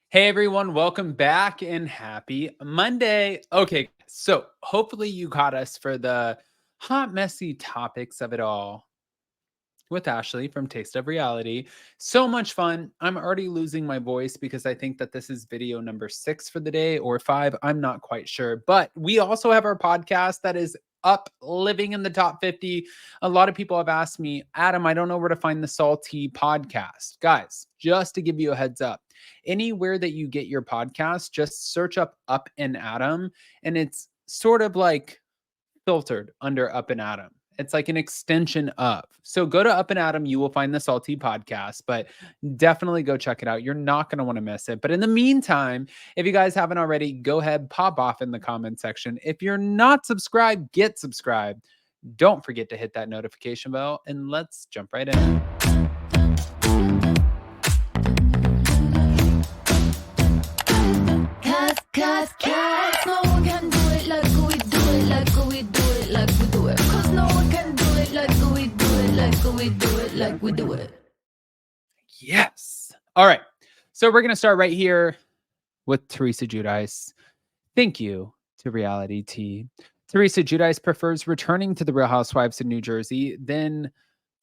Hey everyone, welcome back and happy Monday. Okay, so hopefully you got us for the hot, messy topics of it all with Ashley from Taste of Reality. So much fun. I'm already losing my voice because I think that this is video number 6 for the day or 5. I'm not quite sure. But we also have our podcast that is up living in the top 50. A lot of people have asked me, Adam, I don't know where to find the Salty podcast. Guys, just to give you a heads up, anywhere that you get your podcast, just search up and Adam, and it's sort of like filtered under Up and Adam. It's like an extension of. So go to Up and Adam, you will find the Salty podcast, but definitely go check it out. You're not going to want to miss it. But in the meantime, if you guys haven't already, go ahead, pop off in the comment section. If you're not subscribed, get subscribed. Don't forget to hit that notification bell, and let's jump right in. Cause no one can do it like we do it, like we do it, like we do it. Cause no one can do it like we do it, like we do it, like we do it. Yes. All right. So we're going to start right here with Teresa Giudice. Thank you to Reality T. Teresa Giudice prefers returning to the Real Housewives in New Jersey than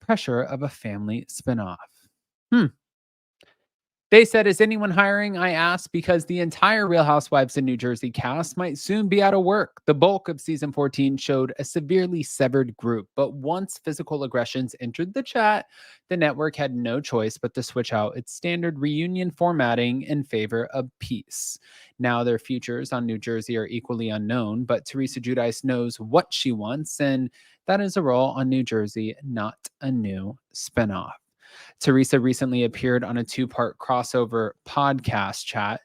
pressure of a family spinoff. They said, is anyone hiring? I asked because the entire Real Housewives in New Jersey cast might soon be out of work. The bulk of season 14 showed a severely severed group, but once physical aggressions entered the chat, the network had no choice but to switch out its standard reunion formatting in favor of peace. Now their futures on New Jersey are equally unknown, but Teresa Giudice knows what she wants, and that is a role on New Jersey, not a new spinoff. Teresa recently appeared on a 2-part crossover podcast chat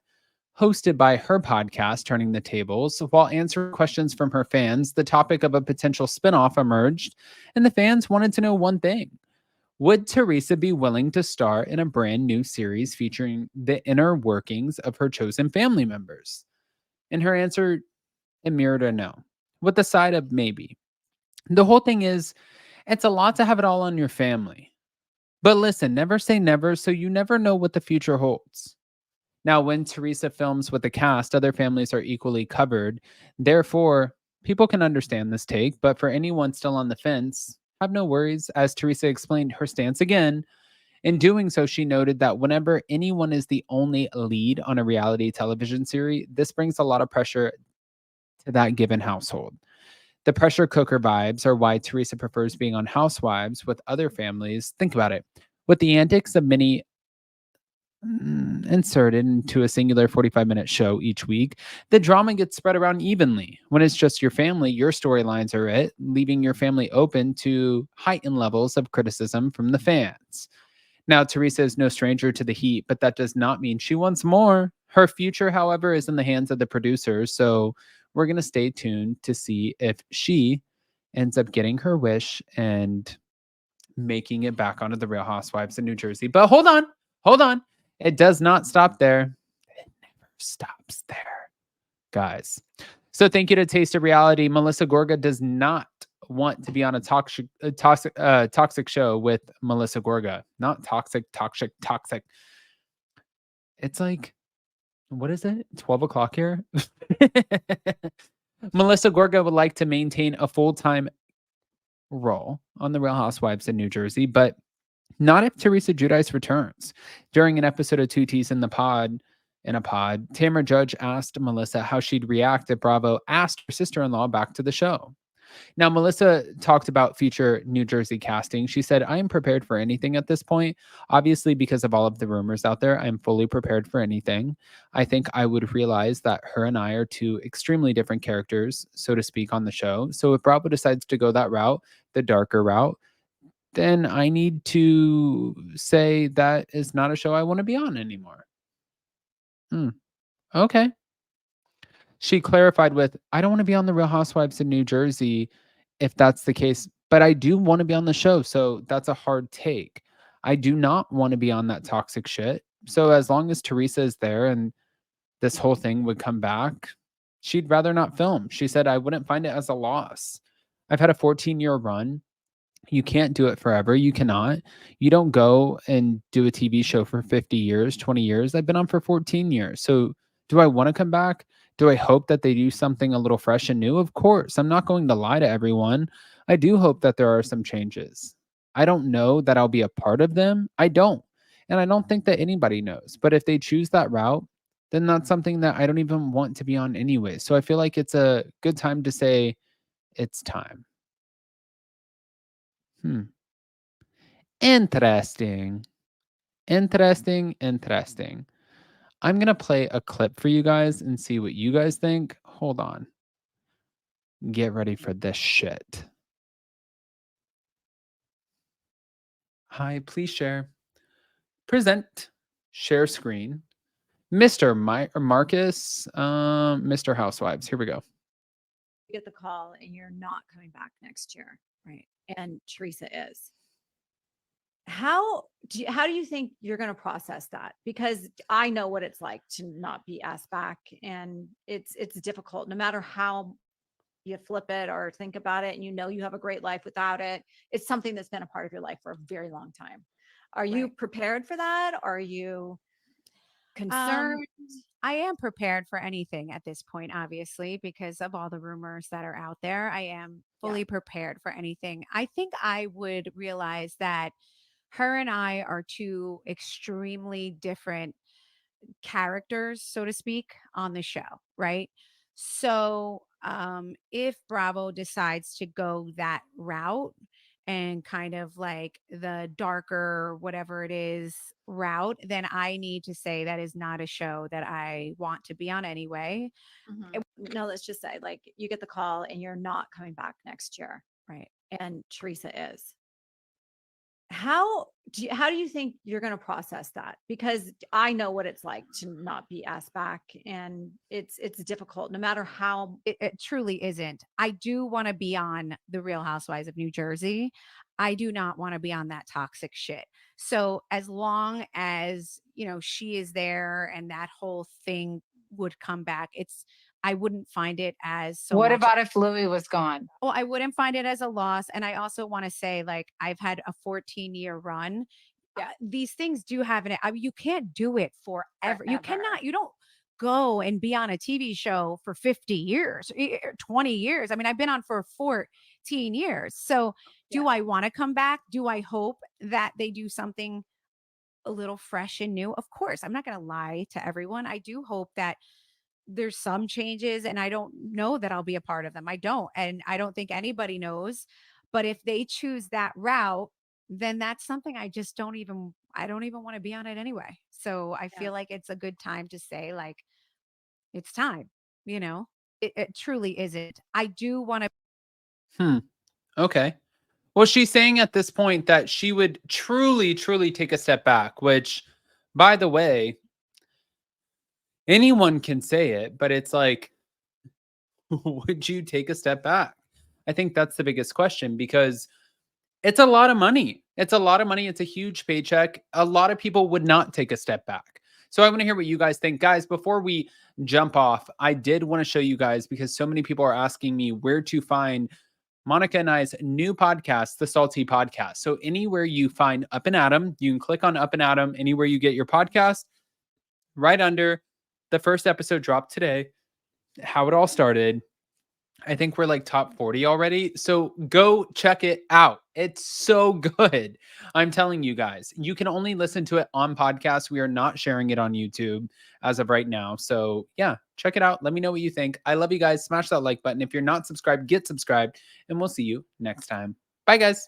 hosted by her podcast, Turning the Tables. While answering questions from her fans, the topic of a potential spinoff emerged, and the fans wanted to know one thing. Would Teresa be willing to star in a brand new series featuring the inner workings of her chosen family members? And her answer, it mirrored a no, with the side of maybe. The whole thing is, it's a lot to have it all on your family. But listen, never say never, so you never know what the future holds. Now, when Teresa films with the cast, other families are equally covered. Therefore, people can understand this take, but for anyone still on the fence, have no worries. As Teresa explained her stance again, in doing so, she noted that whenever anyone is the only lead on a reality television series, this brings a lot of pressure to that given household. The pressure cooker vibes are why Teresa prefers being on Housewives with other families. Think about it. With the antics of many inserted into a singular 45-minute show each week, the drama gets spread around evenly. When it's just your family, your storylines are it, leaving your family open to heightened levels of criticism from the fans. Now, Teresa is no stranger to the heat, but that does not mean she wants more. Her future, however, is in the hands of the producers, so we're going to stay tuned to see if she ends up getting her wish and making it back onto the Real Housewives in New Jersey. But hold on. It does not stop there. It never stops there, guys. So thank you to Taste of Reality. Melissa Gorga does not want to be on a toxic show with Melissa Gorga. Not toxic. It's like, what is it? 12 o'clock here? Melissa Gorga would like to maintain a full-time role on the Real Housewives in New Jersey, but not if Teresa Giudice returns. During an episode of Two T's in a Pod, Tamara Judge asked Melissa how she'd react if Bravo asked her sister-in-law back to the show. Now, Melissa talked about future New Jersey casting. She said, I am prepared for anything at this point. Obviously, because of all of the rumors out there, I'm fully prepared for anything. I think I would realize that her and I are two extremely different characters, so to speak, on the show. So if Bravo decides to go that route, the darker route, then I need to say that is not a show I want to be on anymore. Okay. She clarified with, I don't want to be on the Real Housewives in New Jersey if that's the case, but I do want to be on the show. So that's a hard take. I do not want to be on that toxic shit. So as long as Teresa is there and this whole thing would come back, she'd rather not film. She said, I wouldn't find it as a loss. I've had a 14-year run. You can't do it forever. You cannot. You don't go and do a TV show for 50 years, 20 years. I've been on for 14 years. So, do I want to come back? Do I hope that they do something a little fresh and new? Of course. I'm not going to lie to everyone. I do hope that there are some changes. I don't know that I'll be a part of them. I don't. And I don't think that anybody knows. But if they choose that route, then that's something that I don't even want to be on anyway. So I feel like it's a good time to say it's time. Hmm. Interesting. Interesting. Interesting. I'm going to play a clip for you guys and see what you guys think. Hold on. Get ready for this shit. Hi, please share. Present. Share screen. Mr. Marcus, Mr. Housewives. Here we go. You get the call and you're not coming back next year. Right. And Teresa is. How do you think you're going to process that? Because I know what it's like to not be asked back, and it's difficult no matter how you flip it or think about it, and you have a great life without it. It's something that's been a part of your life for a very long time. Are you Right. prepared for that? Are you concerned? I am prepared for anything at this point, obviously, because of all the rumors that are out there. I am fully prepared for anything. I think I would realize that her and I are two extremely different characters, so to speak, on the show, right? So, if Bravo decides to go that route and kind of like the darker, whatever it is, route, then I need to say that is not a show that I want to be on anyway. No, let's just say like you get the call and you're not coming back next year, Right. and Teresa is. How do you think you're going to process that? Because I know what it's like to not be asked back, and it's difficult no matter how. It truly isn't. I do want to be on the Real Housewives of New Jersey. I do not want to be on that toxic shit. So as long as, she is there and that whole thing would come back, I wouldn't find it as so What much. about if Louis was gone? Well, I wouldn't find it as a loss. And I also want to say, like, I've had a 14-year run. Yeah. These things do have you can't do it forever. You Forever. cannot, you don't go and be on a TV show for 50 years, 20 years. I mean, I've been on for 14 years. So do I want to come back? Do I hope that they do something a little fresh and new? Of course, I'm not going to lie to everyone. I do hope that there's some changes, and I don't know that I'll be a part of them. I don't. And I don't think anybody knows. But if they choose that route, then that's something I don't even want to be on it anyway. So I feel like it's a good time to say, like, it's time, it truly isn't. I do want to. Hmm. Okay. Well, she's saying at this point that she would truly, truly take a step back, which, by the way, anyone can say it, but it's like, would you take a step back? I think that's the biggest question because it's a lot of money. It's a lot of money. It's a huge paycheck. A lot of people would not take a step back. So I want to hear what you guys think. Guys, before we jump off, I did want to show you guys because so many people are asking me where to find Monica and I's new podcast, The Salty Podcast. So anywhere you find Up and Adam, you can click on Up and Adam anywhere you get your podcast. Right under the first episode dropped today, how it all started. I think we're like top 40 already. So go check it out. It's so good. I'm telling you guys, you can only listen to it on podcast. We are not sharing it on YouTube as of right now. So yeah, check it out. Let me know what you think. I love you guys. Smash that like button. If you're not subscribed, get subscribed, and we'll see you next time. Bye, guys.